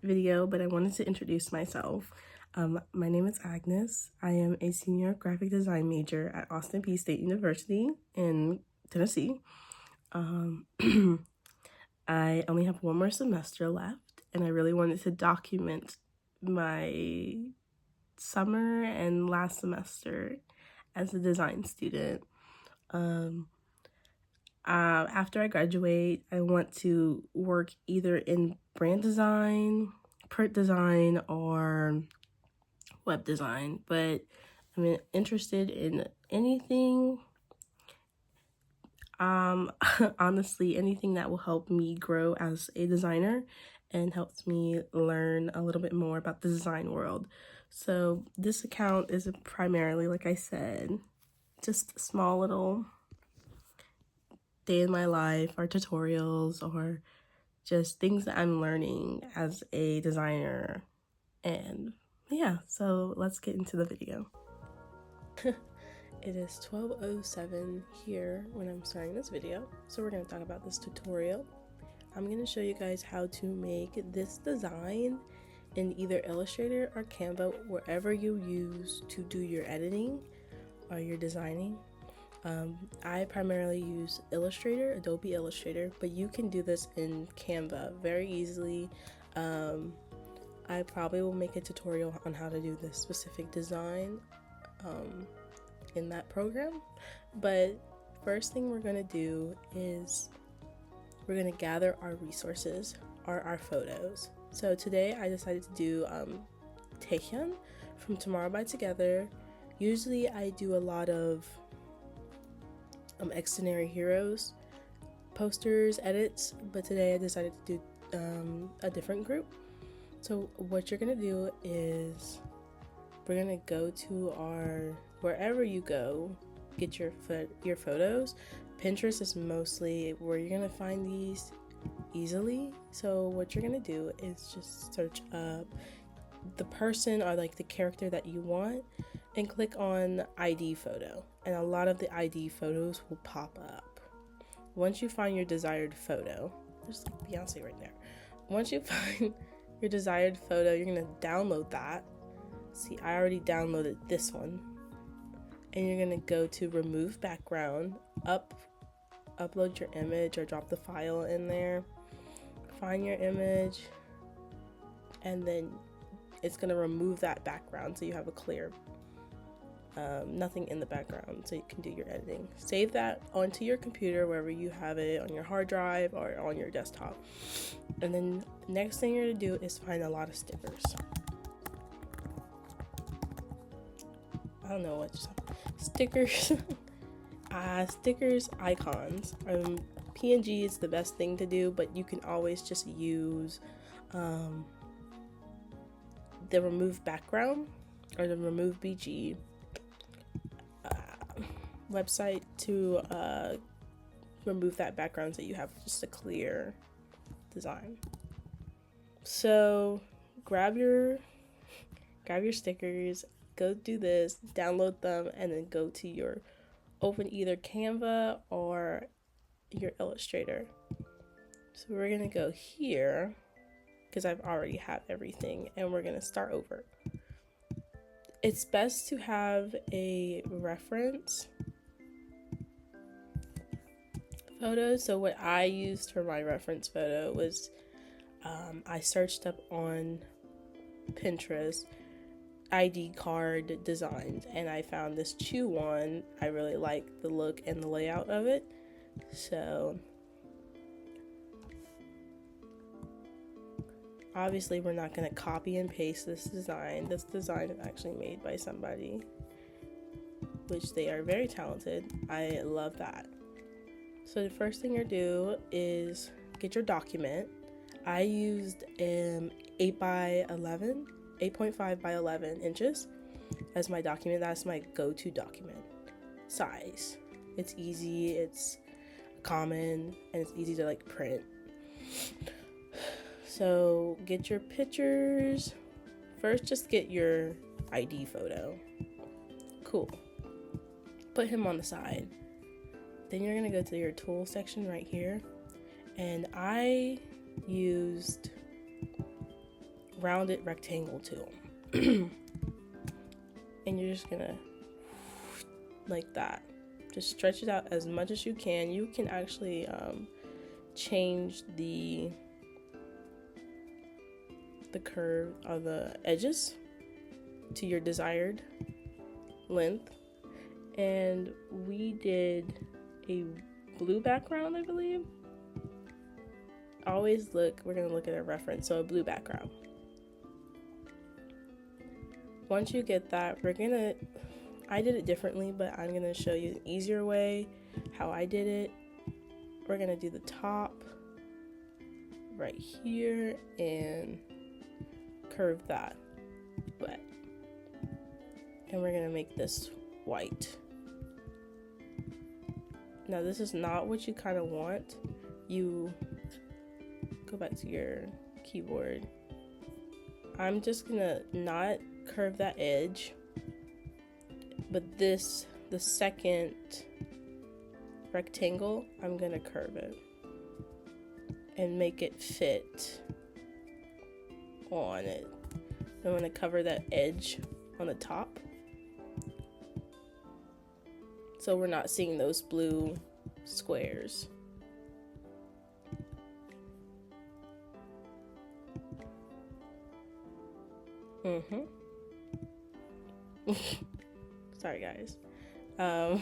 video, but I wanted to introduce myself. My name is Agnes. I am a senior graphic design major at Austin Peay State University in Tennessee. I only have one more semester left, and I really wanted to document my summer and last semester as a design student. After I graduate, I want to work either in brand design, print design, or web design, but I'm interested in anything, honestly, anything that will help me grow as a designer and helps me learn a little bit more about the design world. So this account is primarily, like I said, just a small little day in my life or tutorials or just things that I'm learning as a designer. And yeah, so let's get into the video. It is 12:07 here when I'm starting this video, so we're going to talk about this tutorial. I'm going to show you guys how to make this design in either Illustrator or Canva, wherever you use to do your editing or your designing. I primarily use Illustrator, Adobe Illustrator, but you can do this in Canva very easily. I probably will make a tutorial on how to do this specific design in that program, but first thing we're going to do is we're going to gather our resources or our photos. So today I decided to do Taehyun from Tomorrow by Together. Usually I do a lot of Extraordinary Heroes posters, edits, but today I decided to do a different group. So what you're gonna do is we're gonna go to our, wherever you go, get your photos. Pinterest is mostly where you're gonna find these easily. So what you're gonna do is just search up the person or like the character that you want and click on ID photo, and a lot of the ID photos will pop up. Once you find your desired photo, there's Beyonce right there. Once you find your desired photo, you're gonna download that. See, I already downloaded this one, and you're gonna go to remove background, upload your image or drop the file in there, find your image, and then it's gonna remove that background so you have a clear nothing in the background so you can do your editing. Save that onto your computer wherever you have it, on your hard drive or on your desktop. And then next thing you're gonna do is find a lot of stickers. I don't know what just happened. Stickers. Stickers, icons. PNG is the best thing to do, but you can always just use the remove background or the remove BG website to remove that background so you have just a clear design. So grab your stickers, go do this, download them, and then go to open either Canva or your Illustrator. So we're gonna go here because I've already have everything, and we're gonna start over. It's best to have a reference photo. So what I used for my reference photo was I searched up on Pinterest ID card designs, and I found this Chew one. I really liked the look and the layout of it, so obviously we're not going to copy and paste this design. This design is actually made by somebody, which they are very talented. I love that. So the first thing you do is get your document. I used 8.5 by 11 inches as my document. That's my go-to document size. It's easy, it's common, and it's easy to like print. So get your pictures. First, just get your ID photo. Cool. Put him on the side. Then you're gonna go to your tool section right here, and I used rounded rectangle tool. And you're just gonna, like that, just stretch it out as much as you can. You can actually change the curve of the edges to your desired length. And we did a blue background, I believe. Always look, we're gonna look at a reference, so a blue background. Once you get that, I did it differently, but I'm gonna show you an easier way how I did it. We're gonna do the top right here and curve that, and we're gonna make this white. Now this is not what you kind of want. You go back to your keyboard. I'm just gonna not curve that edge, but the second rectangle, I'm gonna curve it and make it fit on it. I'm gonna cover that edge on the top, so we're not seeing those blue squares. Sorry guys. So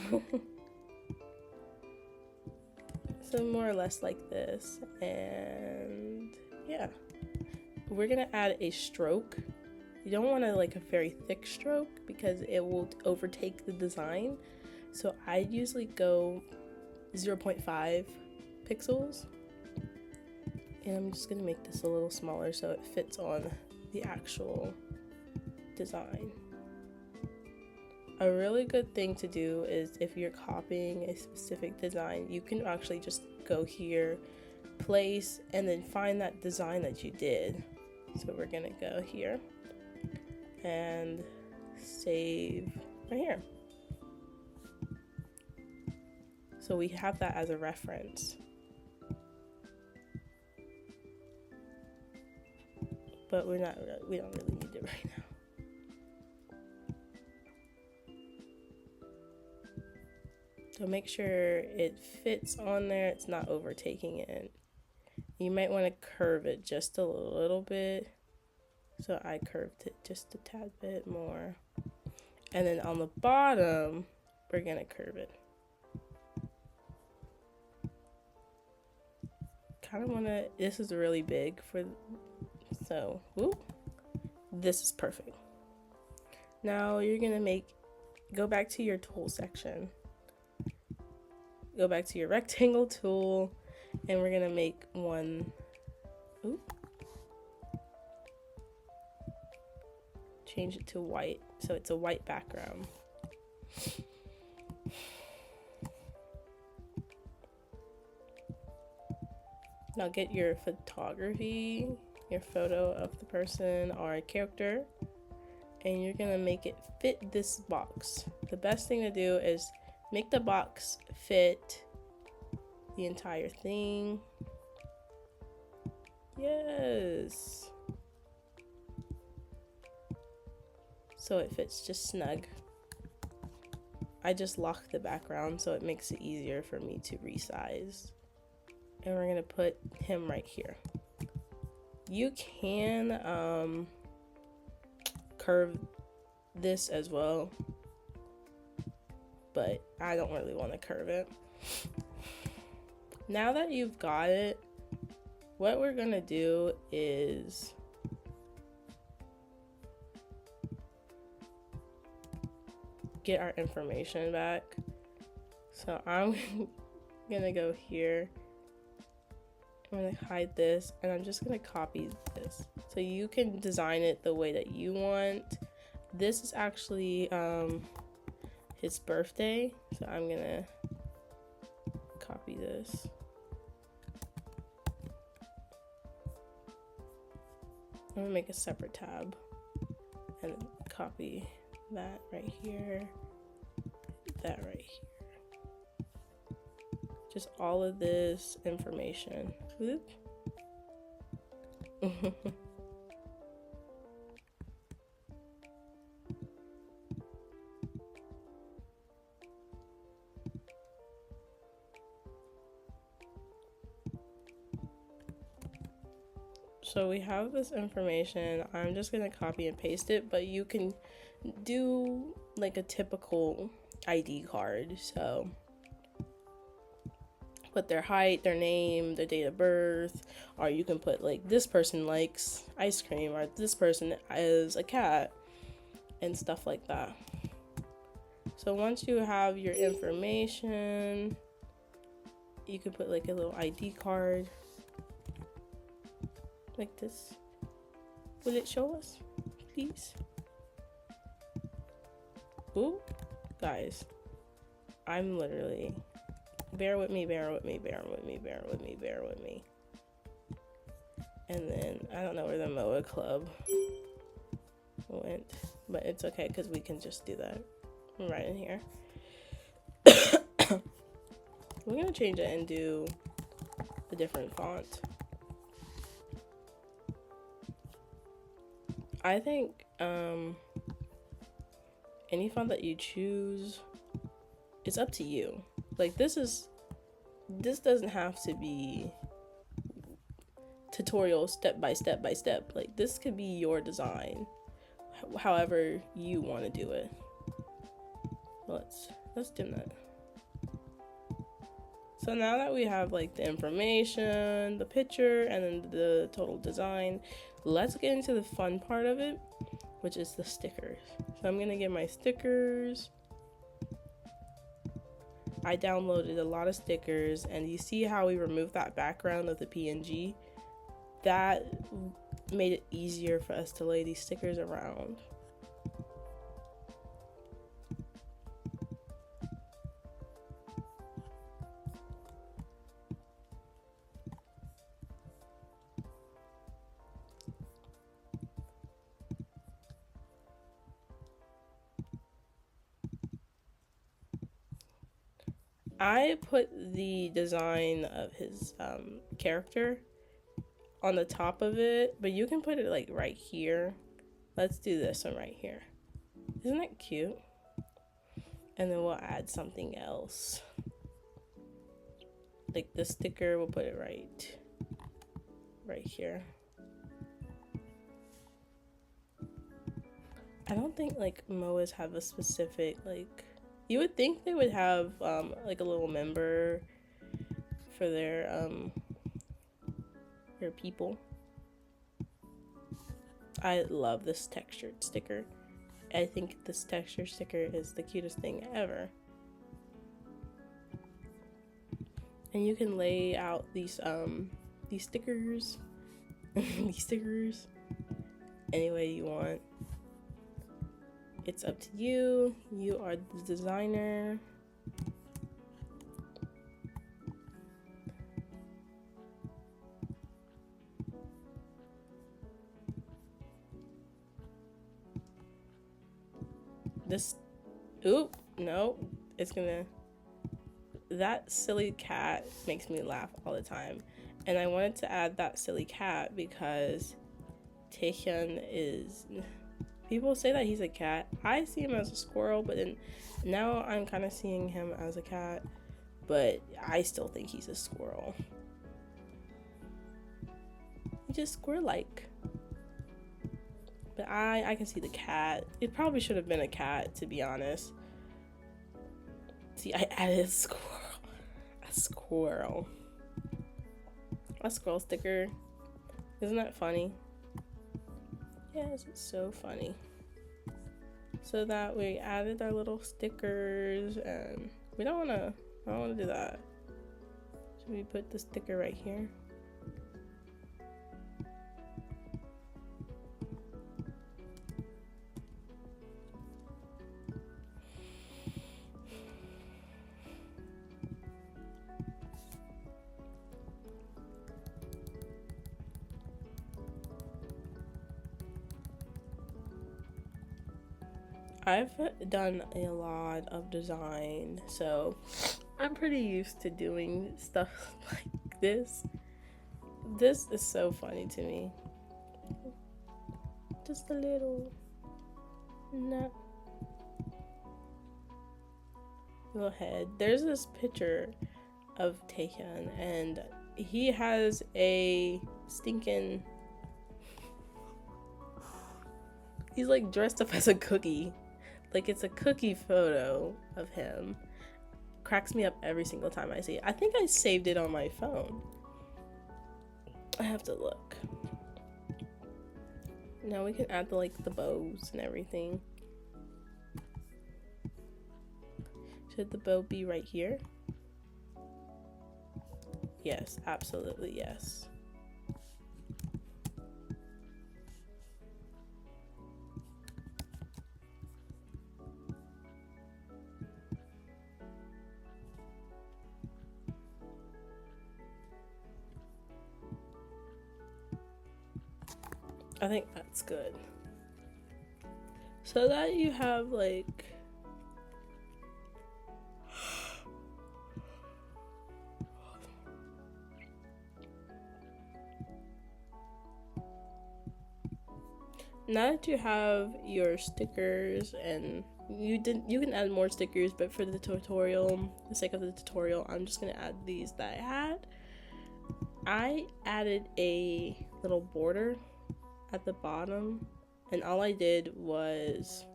more or less like this, and yeah, we're gonna add a stroke. You don't want like a very thick stroke because it will overtake the design. So I usually go 0.5 pixels, and I'm just gonna make this a little smaller so it fits on the actual design. A really good thing to do is if you're copying a specific design, you can actually just go here, place, and then find that design that you did. So we're gonna go here and save right here. So we have that as a reference. But we don't really need it right now. So make sure it fits on there, it's not overtaking it. You might want to curve it just a little bit. So I curved it just a tad bit more. And then on the bottom, we're gonna curve it. Kind of wanna, this is really big so, whoop, this is perfect. Now you're gonna go back to your tool section. Go back to your rectangle tool, and we're gonna make one, change it to white, so it's a white background. Now get your photography, your photo of the person or a character, and you're gonna make it fit this box. The best thing to do is make the box fit the entire thing. Yes. So it fits just snug. I just lock the background so it makes it easier for me to resize. And we're gonna put him right here. You can curve this as well, but I don't really want to curve it. Now that you've got it, what we're gonna do is get our information back. So I'm gonna go here, I'm gonna hide this, and I'm just gonna copy this. So you can design it the way that you want. This is actually his birthday, so I'm gonna copy this. I'm gonna make a separate tab and copy that right here, that right here. Just all of this information. Whoop. So we have this information. I'm just gonna copy and paste it, but you can do like a typical ID card. So put their height, their name, their date of birth, or you can put like this person likes ice cream, or this person is a cat, and stuff like that. So once you have your information, you could put like a little ID card like this. Will it show us, please? Ooh, guys, I'm literally, bear with me. And then I don't know where the MOA club went, but it's okay because we can just do that right in here. We're gonna change it and do a different font. I think any font that you choose, it's up to you. Like this doesn't have to be tutorial step by step. Like this could be your design, however you want to do it. Let's dim that. So now that we have like the information, the picture, and then the total design, let's get into the fun part of it, which is the stickers. So I'm gonna get my stickers. I downloaded a lot of stickers, and you see how we removed that background of the PNG? That made it easier for us to lay these stickers around. I put the design of his character on the top of it, but you can put it like right here. Let's do this one right here. Isn't that cute? And then we'll add something else. Like the sticker, we'll put it right here. I don't think like MOAs have a specific like, you would think they would have like a little member for their people. I love this textured sticker. I think this texture sticker is the cutest thing ever. And you can lay out these stickers these stickers any way you want. It's up to you. You are the designer. No, it's gonna, that silly cat makes me laugh all the time. And I wanted to add that silly cat because Taehyun is, people say that he's a cat. I see him as a squirrel, but then now I'm kind of seeing him as a cat, but I still think he's a squirrel. He's just squirrel-like. But I can see the cat. It probably should have been a cat, to be honest. See, I added a squirrel sticker. Isn't that funny? Yes, it's so funny. So that we added our little stickers, and I don't want to do that. Should we put the sticker right here? I've done a lot of design, so I'm pretty used to doing stuff like this. This is so funny to me. Just a little head. There's this picture of Taehyun, and he has a stinking He's like dressed up as a cookie. Like it's a cookie photo of him. Cracks me up every single time I see it. I think I saved it on my phone. I have to look. Now we can add the bows and everything. Should the bow be right here? Yes, absolutely yes. I think that's good. So that you have like now that you have your stickers, and you can add more stickers, but for the tutorial, the sake of the tutorial, I'm just gonna add these that I had. I added a little border at the bottom, and all I did was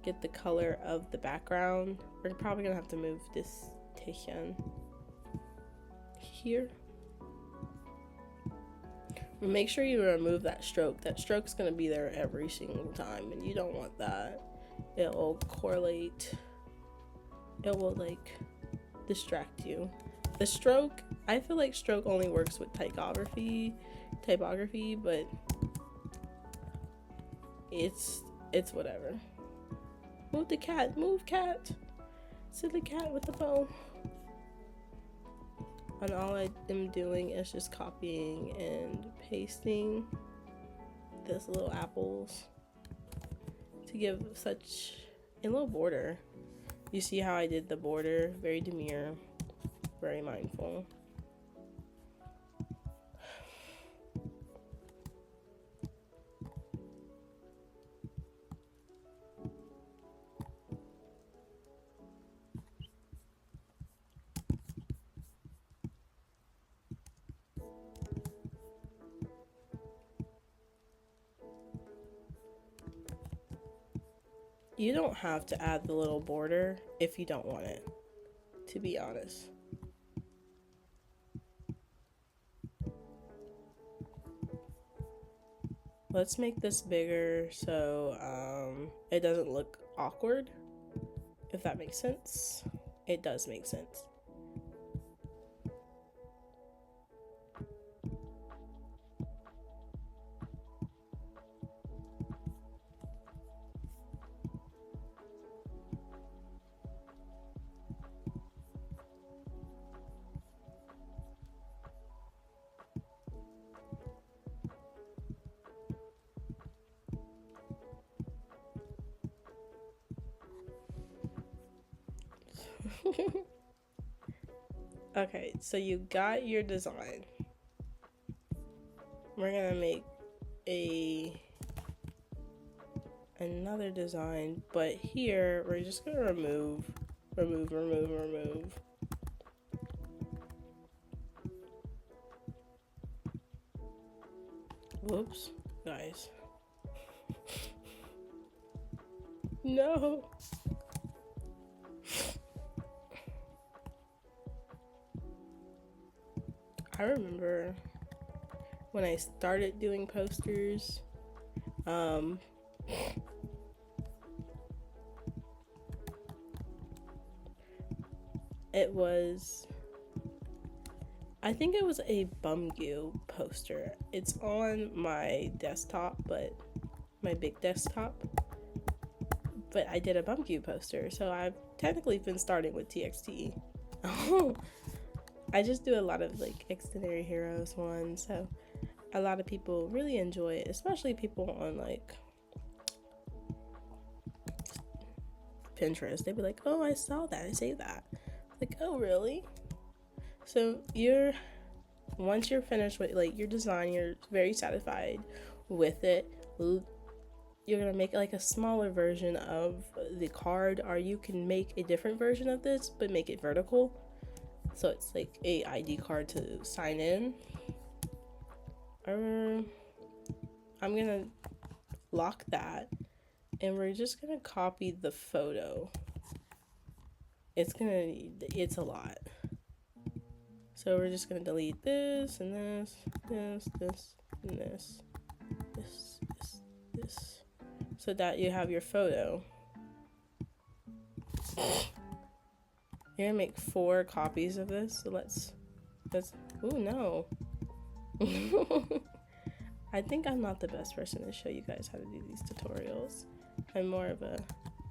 get the color of the background. We're probably gonna have to move this Tijan here. Make sure you remove that stroke. That stroke's gonna be there every single time, and you don't want that. It will correlate. It will like distract you. The stroke, I feel like stroke only works with typography, but it's whatever. Move the cat, move cat. Silly cat with the bow. And all I am doing is just copying and pasting this little apples to give such a little border. You see how I did the border? Very demure, very mindful. You don't have to add the little border if you don't want it, to be honest. Let's make this bigger so it doesn't look awkward, if that makes sense. It does make sense. Okay, so you got your design. We're gonna make another design, but here we're just gonna remove. Whoops, guys. No. I remember when I started doing posters, I think it was a Bumgoo poster. It's on my desktop, but my big desktop. But I did a Bumgoo poster, so I've technically been starting with TXT. I just do a lot of like Extraordinary Heroes ones, so a lot of people really enjoy it, especially people on like Pinterest. They'd be like, "Oh, I saw that, I saved that." Like, "Oh, really?" So once you're finished with like your design, you're very satisfied with it, you're gonna make like a smaller version of the card, or you can make a different version of this but make it vertical, so it's like a ID card to sign in. I'm gonna lock that, and we're just gonna copy the photo. It's a lot. So we're just gonna delete this and this, this, and this, this, so that you have your photo. You're gonna make 4 copies of this. So let's. Ooh, no. I think I'm not the best person to show you guys how to do these tutorials. I'm more of a,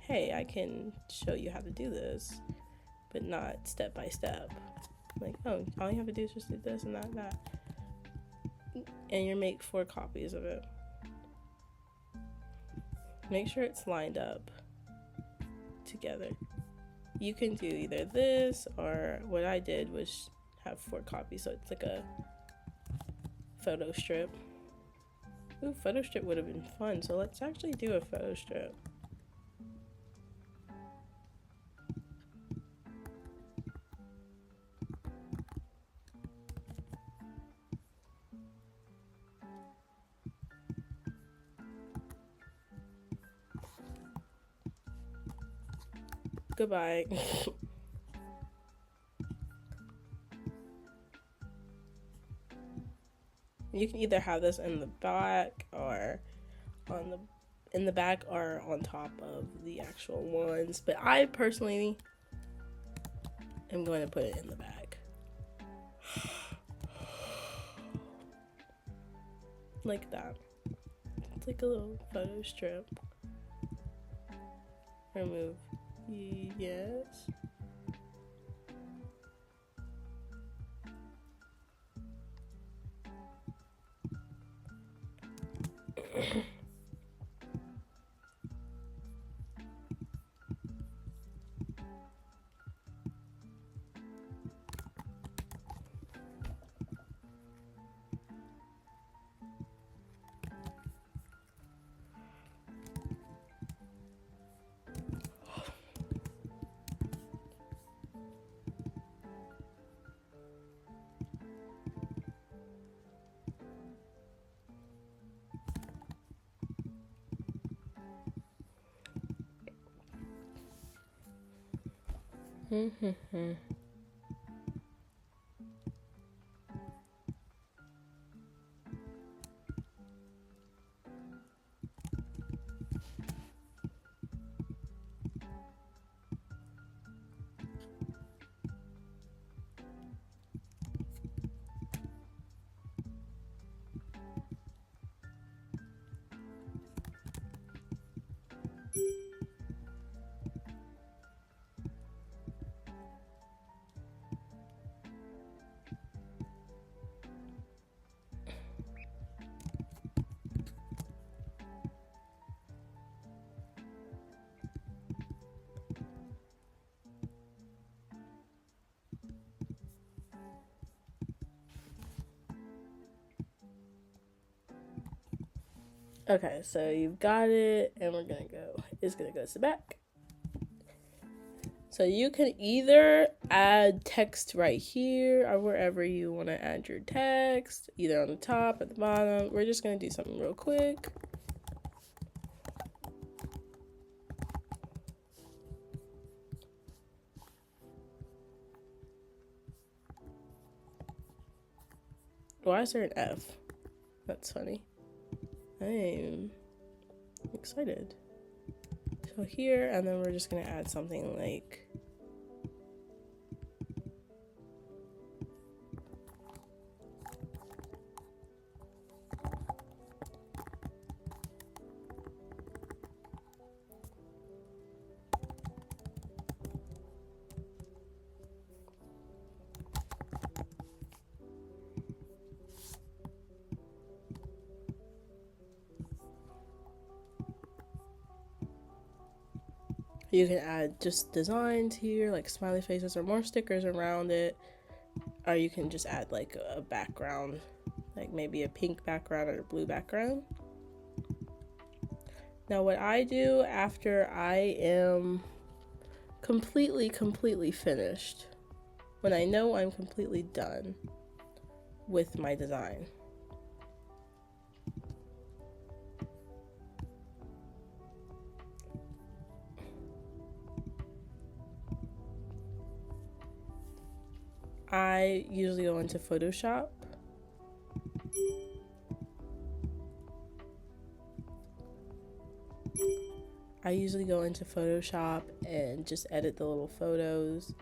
hey, I can show you how to do this, but not step by step. Like, oh, all you have to do is just do this and that. And you make 4 copies of it. Make sure it's lined up together. You can do either this, or what I did was have 4 copies, so it's like a photo strip. Ooh, photo strip would have been fun, so let's actually do a photo strip. Goodbye. You can either have this in the back or in the back or on top of the actual ones, but I personally am going to put it in the back. Like that. It's like a little photo strip. Remove. Yes. Okay, so you've got it, and it's gonna go to the back. So you can either add text right here or wherever you want to add your text, either on the top, at the bottom. We're just gonna do something real quick. Why is there an F? That's funny. I'm excited. So here, and then we're just gonna add something like you can add just designs here, like smiley faces or more stickers around it. Or you can just add like a background, like maybe a pink background or a blue background. Now what I do after I am completely finished, when I know I'm completely done with my design, I usually go into Photoshop. And just edit the little photos,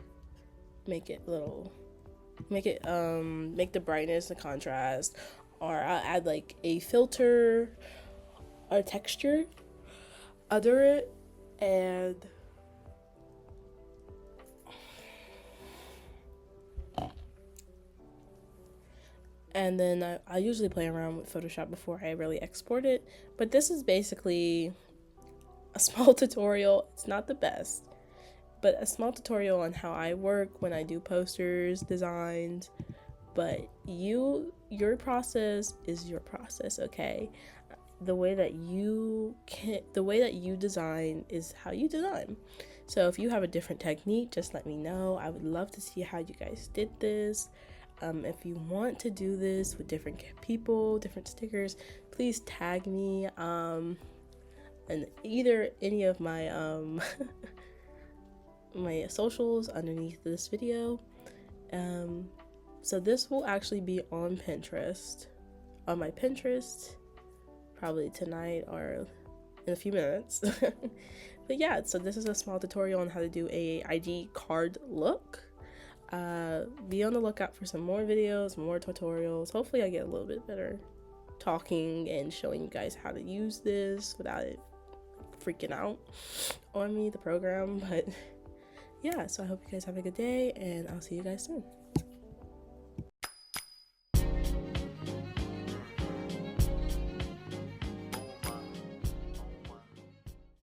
make the brightness and contrast, or I'll add like a filter or texture under it, and then I usually play around with Photoshop before I really export it. But this is basically a small tutorial. It's not the best, but a small tutorial on how I work when I do posters, designs. But your process is your process, okay? The way that you design is how you design. So if you have a different technique, just let me know. I would love to see how you guys did this. If you want to do this with different people, different stickers, please tag me and either any of my my socials underneath this video. So this will actually be on Pinterest, on my Pinterest, probably tonight or in a few minutes. But yeah, so this is a small tutorial on how to do a ID card look. Be on the lookout for some more videos, more tutorials. Hopefully I get a little bit better talking and showing you guys how to use this without it freaking out on me, the program. But yeah, so I hope you guys have a good day, and I'll see you guys soon.